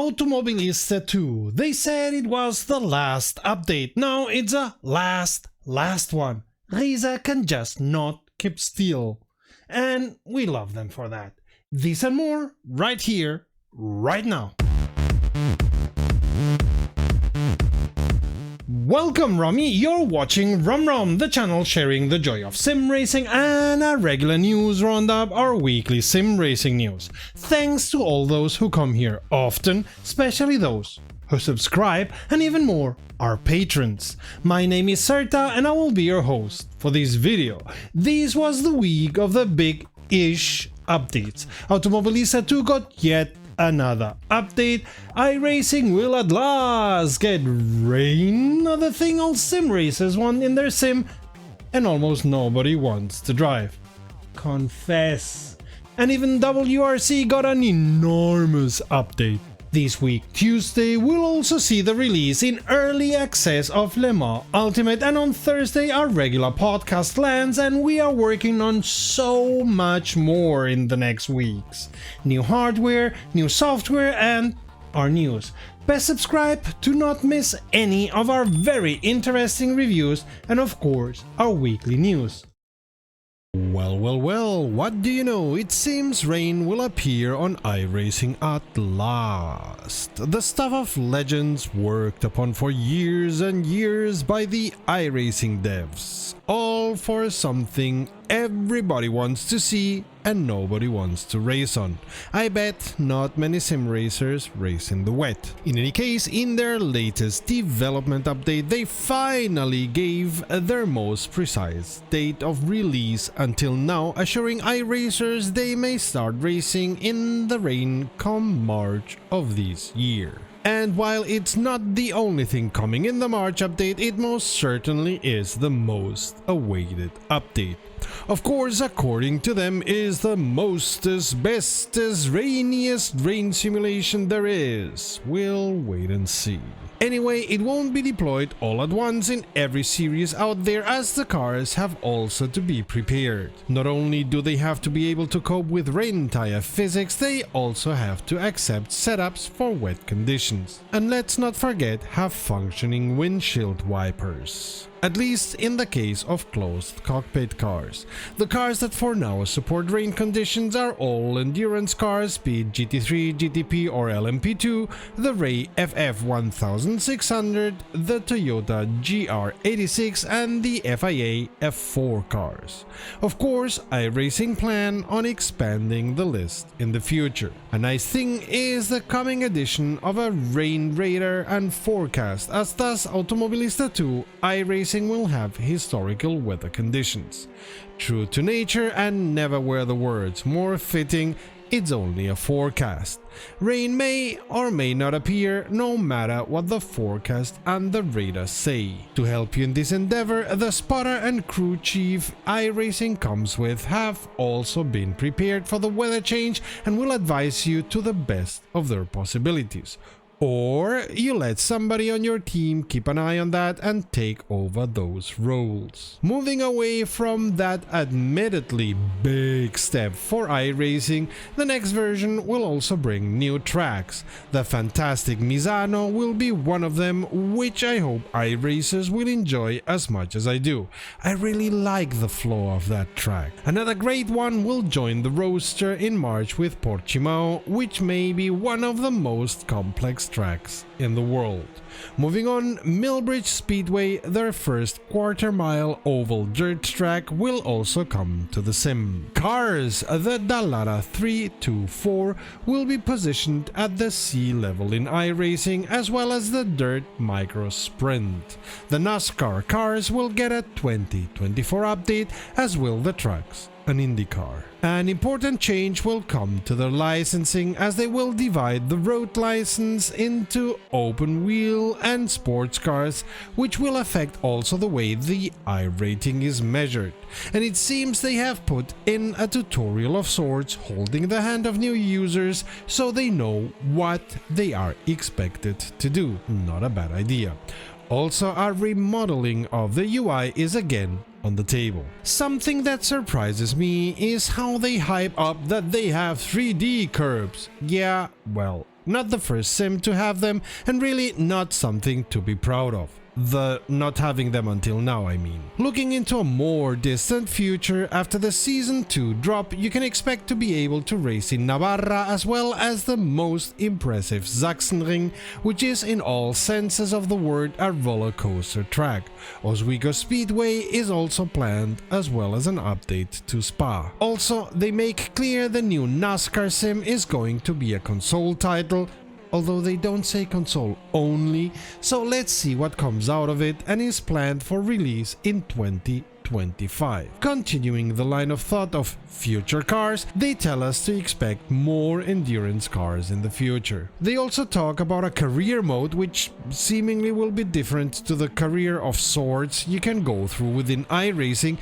Automobilista 2. They said it was the last update. Now it's a last one. Reiza can just not keep still. And we love them for that. This and more right here, right now. Welcome Rummy, you're watching Rum, the channel sharing the joy of sim racing and a regular news roundup, our weekly sim racing news. Thanks to all those who come here often, especially those who subscribe, and even more, our patrons. My name is Serta and I will be your host for this video. This was the week of the big-ish updates. Automobilista 2 got yet another update. iRacing will at last get rain, the thing all sim racers want in their sim and almost nobody wants to drive. Confess. And even WRC got an enormous update. This week, Tuesday, we'll also see the release in early access of Le Mans Ultimate, and on Thursday our regular podcast lands, and we are working on so much more in the next weeks. New hardware, new software, and our news. Best subscribe to not miss any of our very interesting reviews, and of course, our weekly news. Well, what do you know? It seems rain will appear on iRacing at last. The stuff of legends worked upon for years and years by the iRacing devs. All for something everybody wants to see and nobody wants to race on. I bet not many sim racers race in the wet. In any case, in their latest development update, they finally gave their most precise date of release until now, assuring iRacers they may start racing in the rain come March of this year. And while it's not the only thing coming in the March update, it most certainly is the most awaited update. Of course, according to them, is the mostest, bestest, rainiest rain simulation there is. We'll wait and see. Anyway, it won't be deployed all at once in every series out there, as the cars have also to be prepared. Not only do they have to be able to cope with rain tire physics, they also have to accept setups for wet conditions. And let's not forget, have functioning windshield wipers. At least in the case of closed cockpit cars. The cars that for now support rain conditions are all endurance cars, be it GT3, GTP or LMP2, the Ray FF1600, the Toyota GR86 and the FIA F4 cars. Of course, iRacing plan on expanding the list in the future. A nice thing is the coming edition of a rain radar and forecast, as thus Automobilista 2 iRacing will have historical weather conditions. True to nature, and never were the words more fitting, it's only a forecast. Rain may or may not appear, no matter what the forecast and the radar say. To help you in this endeavor, the spotter and crew chief iRacing comes with have also been prepared for the weather change and will advise you to the best of their possibilities. Or you let somebody on your team keep an eye on that and take over those roles. Moving away from that admittedly big step for iRacing, the next version will also bring new tracks. The fantastic Misano will be one of them, which I hope iRacers will enjoy as much as I do. I really like the flow of that track. Another great one will join the roster in March with Portimao, which may be one of the most complex tracks in the world. Moving on, Millbridge Speedway, their first quarter-mile oval dirt track, will also come to the sim. Cars, the Dallara 324 will be positioned at the sea level in iRacing, as well as the dirt micro sprint. The NASCAR cars will get a 2024 update, as will the trucks an IndyCar. An important change will come to their licensing, as they will divide the road license into open wheel and sports cars, which will affect also the way the iRating is measured. And it seems they have put in a tutorial of sorts, holding the hand of new users so they know what they are expected to do. Not a bad idea. Also, a remodeling of the UI is again on the table. Something that surprises me is how they hype up that they have 3D curbs. Yeah, well, not the first sim to have them, and really not something to be proud of. The not having them until now, I mean. Looking into a more distant future, after the Season 2 drop, you can expect to be able to race in Navarra as well as the most impressive Sachsenring, which is in all senses of the word a roller coaster track. Oswego Speedway is also planned, as well as an update to Spa. Also, they make clear the new NASCAR sim is going to be a console title, although they don't say console only, so let's see what comes out of it, and is planned for release in 2025. Continuing the line of thought of future cars, they tell us to expect more endurance cars in the future. They also talk about a career mode which seemingly will be different to the career of sorts you can go through within iRacing,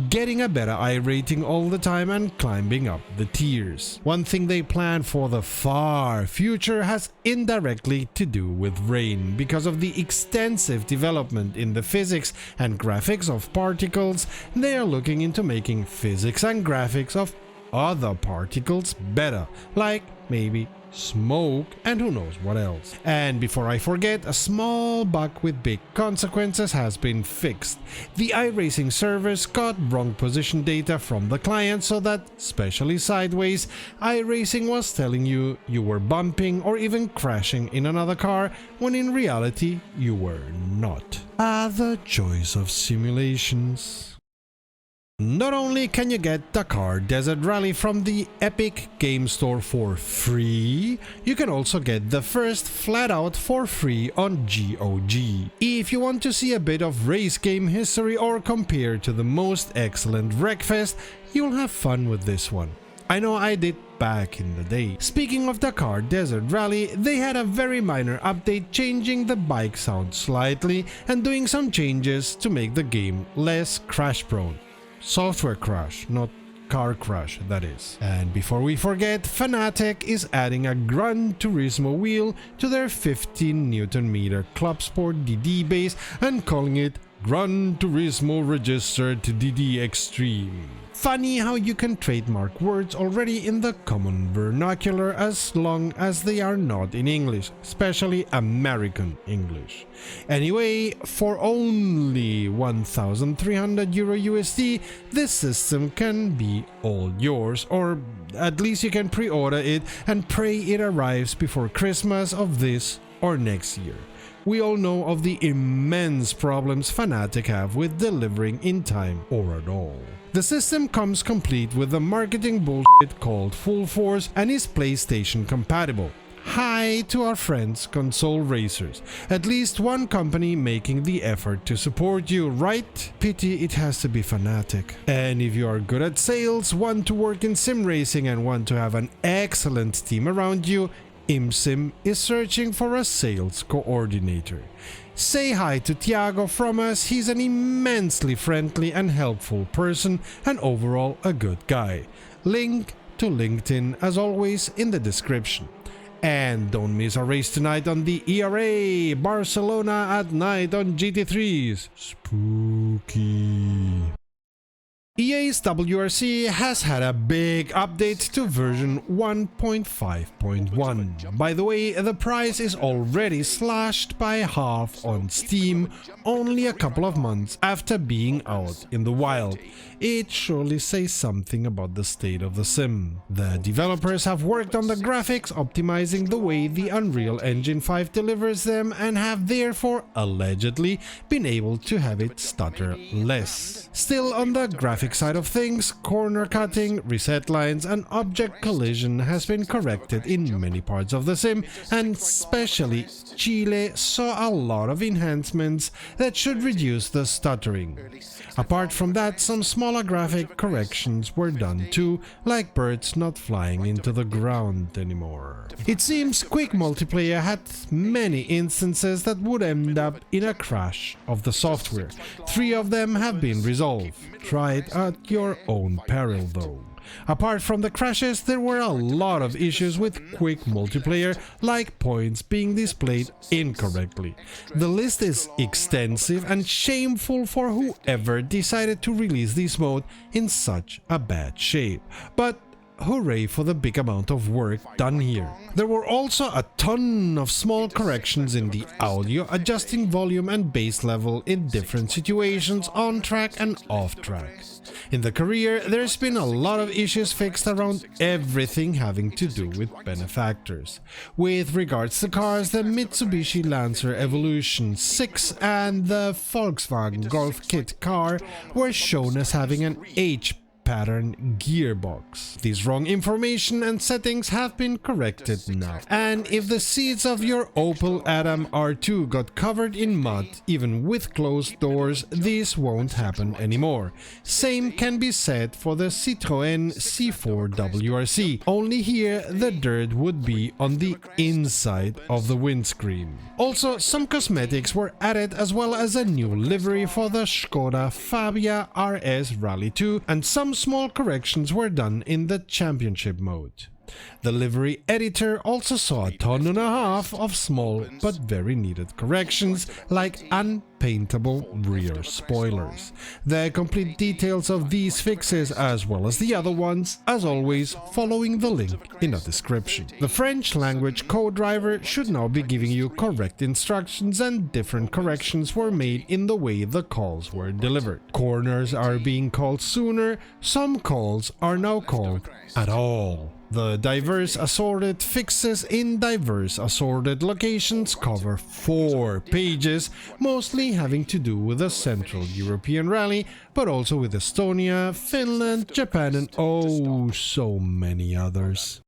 getting a better iRating all the time and climbing up the tiers. One thing they plan for the far future has indirectly to do with rain, because of the extensive development in the physics and graphics of particles. They are looking into making physics and graphics of other particles better, like maybe smoke and who knows what else. And before I forget, a small bug with big consequences has been fixed. The iRacing servers got wrong position data from the client, so that, especially sideways, iRacing was telling you were bumping or even crashing in another car, when in reality you were not. The joys of simulations. Not only can you get Dakar Desert Rally from the Epic Game Store for free, you can also get the first flat out for free on GOG. If you want to see a bit of race game history or compare to the most excellent Wreckfest, you'll have fun with this one. I know I did back in the day. Speaking of Dakar Desert Rally, they had a very minor update, changing the bike sound slightly and doing some changes to make the game less crash prone. Software crash, not car crash, that is. And before we forget, Fanatec is adding a Gran Turismo wheel to their 15 Nm Club Sport DD base and calling it Gran Turismo Registered DD Extreme. Funny how you can trademark words already in the common vernacular as long as they are not in English, especially American English. Anyway, for only 1,300 Euro USD, this system can be all yours, or at least you can pre-order it and pray it arrives before Christmas of this or next year. We all know of the immense problems Fanatec have with delivering in time or at all. The system comes complete with the marketing bullshit called Full Force and is PlayStation compatible. Hi to our friends console racers, at least one company making the effort to support you, right? Pity it has to be Fanatec. And if you are good at sales, want to work in sim racing and want to have an excellent team around you, ImSim is searching for a sales coordinator. Say hi to Thiago from us, he's an immensely friendly and helpful person and overall a good guy. Link to LinkedIn as always in the description. And don't miss our race tonight on the ERA, Barcelona at night on GT3s. Spooky. EA's WRC has had a big update to version 1.5.1. By the way, the price is already slashed by half on Steam, only a couple of months after being out in the wild. It surely says something about the state of the sim. The developers have worked on the graphics, optimizing the way the Unreal Engine 5 delivers them, and have therefore allegedly been able to have it stutter less. Still, on the graphic side of things, corner cutting, reset lines and object collision has been corrected in many parts of the sim, and especially Chile saw a lot of enhancements that should reduce the stuttering. Apart from that, some smaller graphic corrections were done too, like birds not flying into the ground anymore. It seems quick multiplayer had many instances that would end up in a crash of the software. 3 of them have been resolved. Try it at your own peril though. Apart from the crashes, there were a lot of issues with quick multiplayer, like points being displayed incorrectly. The list is extensive and shameful for whoever decided to release this mode in such a bad shape. But hooray for the big amount of work done here. There were also a ton of small corrections in the audio, adjusting volume and bass level in different situations on track and off track. In the career, there's been a lot of issues fixed around everything having to do with benefactors. With regards to cars, the Mitsubishi Lancer Evolution 6 and the Volkswagen Golf Kit car were shown as having an H pattern gearbox. These wrong information and settings have been corrected now. And if the seats of your Opel Adam R2 got covered in mud, even with closed doors, this won't happen anymore. Same can be said for the Citroën C4 WRC, only here the dirt would be on the inside of the windscreen. Also, some cosmetics were added, as well as a new livery for the Skoda Fabia RS Rally 2, and some small corrections were done in the championship mode. The livery editor also saw a ton and a half of small but very needed corrections, like unpaintable rear spoilers. The complete details of these fixes, as well as the other ones, as always, following the link in the description. The French language code driver should now be giving you correct instructions, and different corrections were made in the way the calls were delivered. Corners are being called sooner, some calls are now called at all. The diverse assorted fixes in diverse assorted locations cover 4 pages, mostly having to do with the Central European Rally, but also with Estonia, Finland, Japan, and oh, so many others.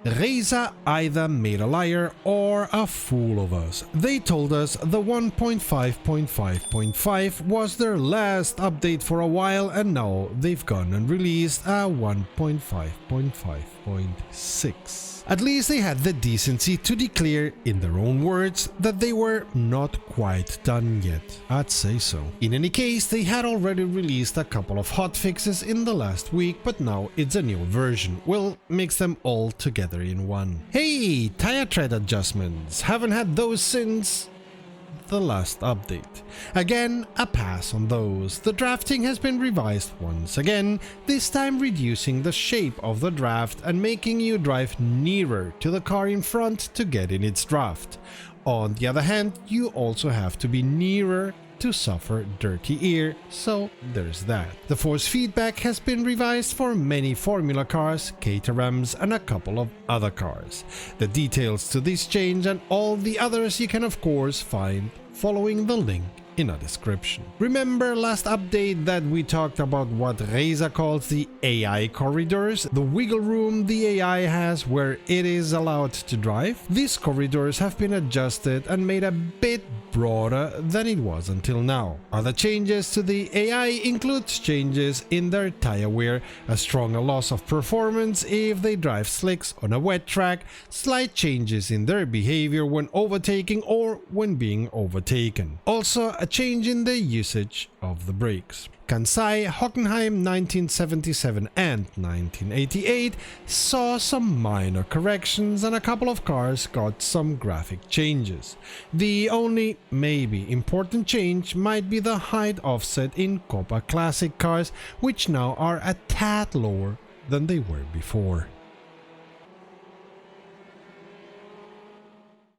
Reiza either made a liar or a fool of us. They told us the 1.5.5.5 was their last update for a while, and now they've gone and released a 1.5.5.6. At least they had the decency to declare, in their own words, that they were not quite done yet. I'd say so. In any case, they had already released a couple of hotfixes in the last week, but now it's a new version. We'll mix them all together in one. Hey, tire tread adjustments. Haven't had those since the last update. Again, a pass on those. The drafting has been revised once again, this time reducing the shape of the draft and making you drive nearer to the car in front to get in its draft. On the other hand, you also have to be nearer to suffer dirty ear, so there's that. The force feedback has been revised for many Formula cars, Caterhams, and a couple of other cars. The details to this change and all the others you can of course find following the link in a description. Remember last update that we talked about what Reiza calls the AI corridors, the wiggle room the AI has where it is allowed to drive? These corridors have been adjusted and made a bit broader than it was until now. Other changes to the AI include changes in their tire wear, a stronger loss of performance if they drive slicks on a wet track, slight changes in their behavior when overtaking or when being overtaken. Also, a change in the usage of the brakes. Kansai, Hockenheim 1977 and 1988 saw some minor corrections, and a couple of cars got some graphic changes. The only maybe important change might be the height offset in Copa Classic cars, which now are a tad lower than they were before.